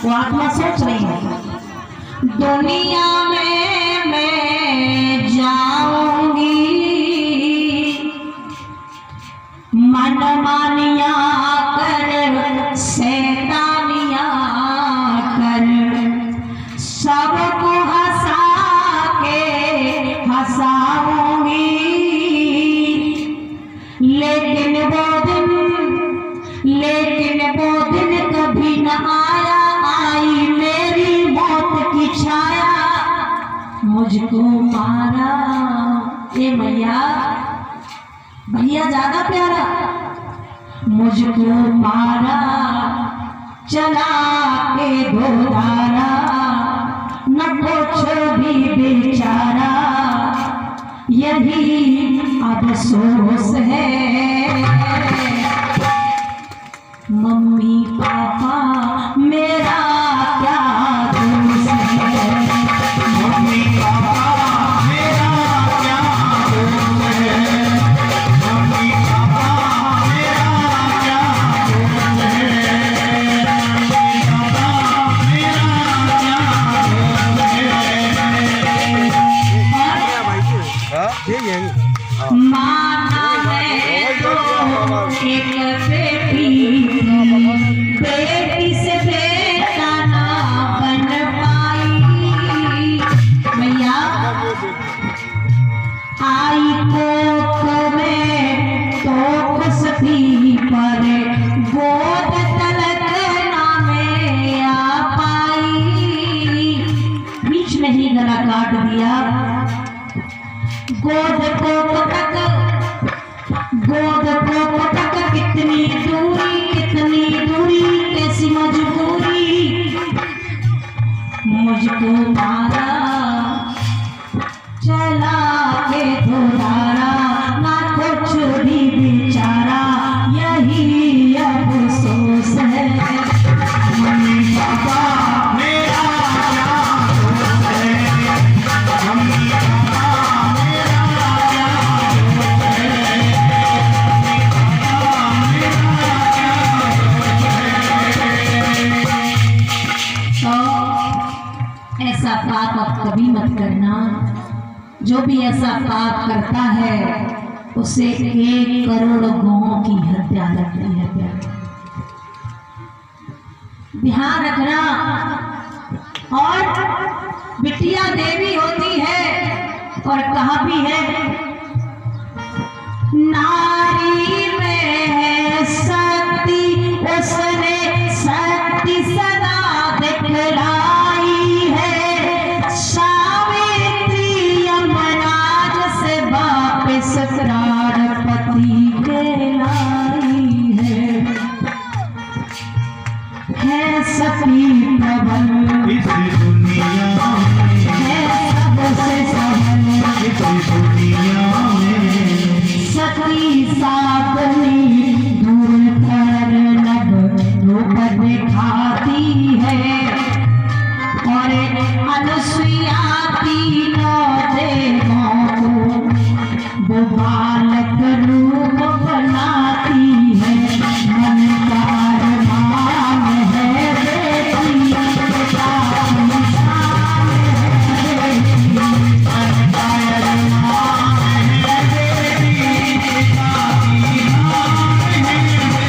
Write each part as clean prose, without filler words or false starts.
वो आत्मा सोच रही है दुनिया में मैं जाऊंगी, मन मानिया कर शैतानिया कर, सबको हंसा के हंसाऊंगी। लेकिन वो दिन कभी न आया, आई मेरी मौत की छाया, मुझको मारा। ये भैया भैया ज्यादा प्यारा, मुझको मारा चला के दोबारा, न कुछ भी बेचारा, यही अफसोस है। मम्मी पापा मेरा क्या दोष है, मम्मी पापा मेरा क्या दोष है, मम्मी पापा मेरा क्या दोष है, मम्मी पापा मेरा क्या दोष है। माना है तो एक बेटी से बेटा ना बन पाई। भैया आई कोख में तो खुश थी, पर गोद तलक ना में आ पाई। बीच में ही गला काट दिया। गोद को पटक कितनी दूरी कैसी मजबूरी, मुझको मारा चला के दोबारा, ना कुछ भी बेचारा, यही अफसोस है। मम्मी पापा मेरा क्या दोष है, मम्मी पापा मेरा क्या दोष है, मम्मी तो ऐसा पाप अब कभी मत करना। जो भी ऐसा पाप करता है उसे 1 करोड़ गौओं की हत्या लगती है। ध्यान रखना। और बिटिया देवी होती है, और कहा भी है नारी में है शक्ति, उसने शक्ति सदा दिखलाई है। सावित्री यमराज से वापस प्राणपति के लाई है सती प्रबल इस दुनिया में, है सबसे सबल इस दुनिया में, सती साधनी दूर कर लब रूप दिखाती है। और अनुसुईया तीनों देवों को वो बालक रूप बनाती है। मन का अरमान है बेटी, पिता की शान है बेटी, मन का अरमान है बेटी, पिता की शान है बेटी,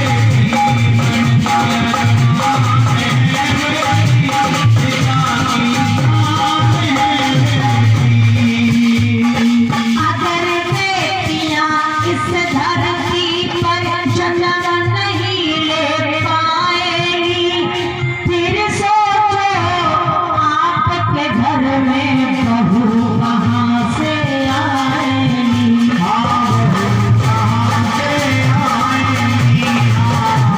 मन का अरमान है बेटी, पिता की शान है बेटी। अगर बेटियां इस धरती पर जन्म नहीं ले पाएंगी, फिर सोचो आपके घर में बहू कहाँ से आएंगी। बहू कहाँ से आएंगी,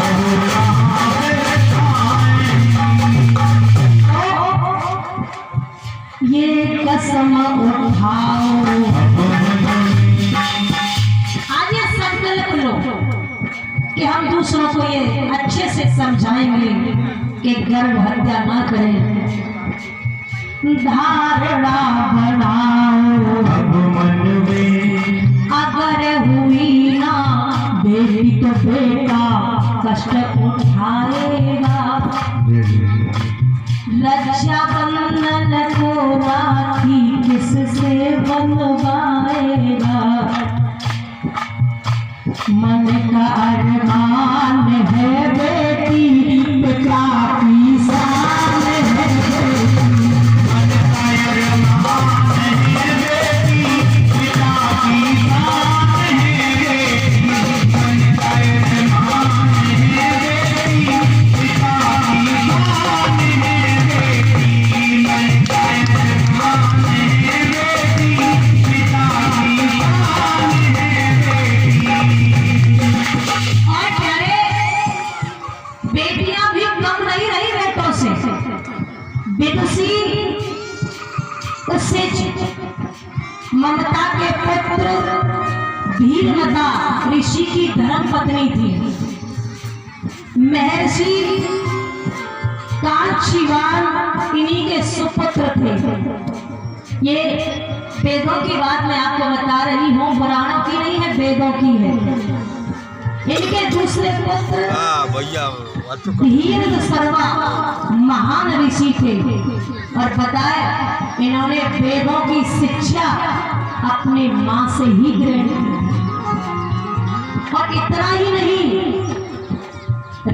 बहू कहाँ से आएंगी। ये कसम उठाओ, आज ये संकल्प लो कि हम दूसरों को ये अच्छे से समझाएंगे कि गर्भ हत्या ना करें। धारणा बनाओ अब मन में, अगर हुई ना बेटी तो बेटा कष्ट उठाएगा। रक्षाबंधन को राखी किससे बनवाएगा। मन का अरमान है बेटी, पिता की शान है बेटी। मन का अरमान है बेटी, पिता की शान है बेटी। मन का अरमान है बेटी, पिता की शान है बेटी। मन का अरमान है बेटी, पिता की शान है बेटी। और प्यारे, बेटियां भी कम नहीं रही बेटों से। विदुषी उससे ममता के पुत्र धीरमता ऋषि की धर्म पत्नी थी। महर्षि कांचीवान इन्हीं के सुपुत्र थे। ये वेदों की बात मैं आपको बता रही हूँ, पुराणों की नहीं है, वेदों की है। इनके दूसरे पुत्र भैया धीर सर्वा महान ऋषि थे और बताया इन्होंने वेदों की शिक्षा अपने मां से ही ग्रहण की। और इतना ही नहीं,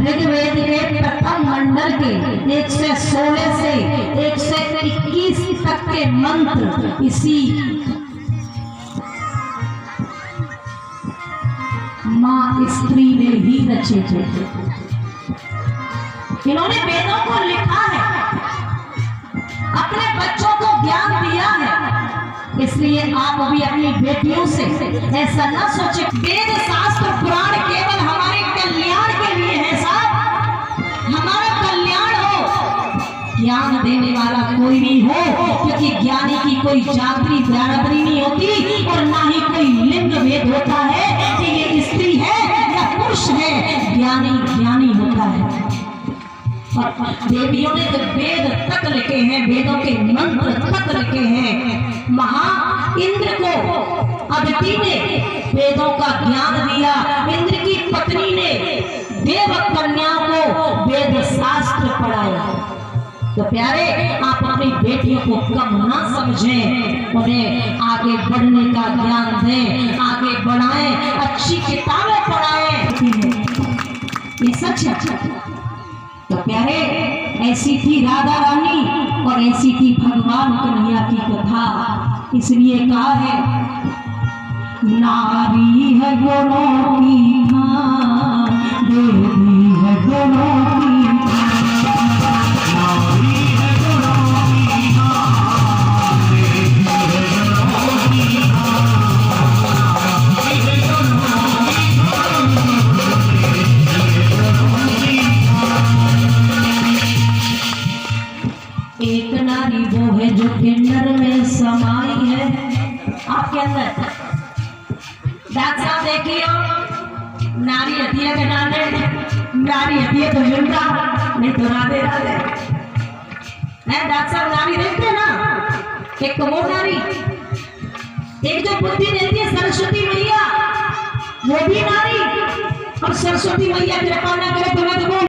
ऋग्वेद के प्रथम मंडल के 116 से 121 तक के मंत्र इसी मां स्त्री ने ही रचे थे। इन्होंने वेदों को लिखा है, अपने बच्चों को ज्ञान दिया है। इसलिए आप अभी अपनी बेटियों से ऐसा न सोचे वेद शास्त्र पुराण केवल हमारे कल्याण के लिए है। साहब, हमारा कल्याण हो, ज्ञान देने वाला कोई नहीं हो, क्योंकि ज्ञानी की कोई जाति बराबरी नहीं होती और ना ही कोई लिंग भेद होता है कि ये स्त्री है या पुरुष है। ज्ञानी ज्ञानी होता है। और देवियों ने जब वेद तक लिखे हैं, वेदों के मंत्र तक लिखे हैं। महा इंद्र को अदिति ने वेदों का ज्ञान दिया। इंद्र की पत्नी ने देव कन्या को वेद शास्त्र पढ़ाया। तो प्यारे, आप अपनी बेटियों को कम ना समझें, उन्हें आगे बढ़ने का ज्ञान दें, आगे बढ़ाएं, अच्छी किताबें पढ़ाएं। ये सच है। तो प्यारे, ऐसी थी राधा रानी और ऐसी थी भगवान कन्हैया की कथा। इसलिए कहा है, नारी है गुणों की मां, देवी है गुणों की मां। नारी है गुणों की मां, देवी है गुणों की मां। नारी है गुणों की मां, देवी है गुणों की मां। एक नारी वो है जो किन्नर में समाई है। आपके अंदर डॉक्टर साहब देखिए, नारी हथिया के नाने, नारी हथिया तो जुमरा नहीं तो राधे राधे है। डॉक्टर साहब नारी देखते हैं ना, एक तो वो नारी, एक जो बुद्धि देती है सरस्वती मैया, वो भी नारी। और सरस्वती मैया कृपा न करे तो मैं तो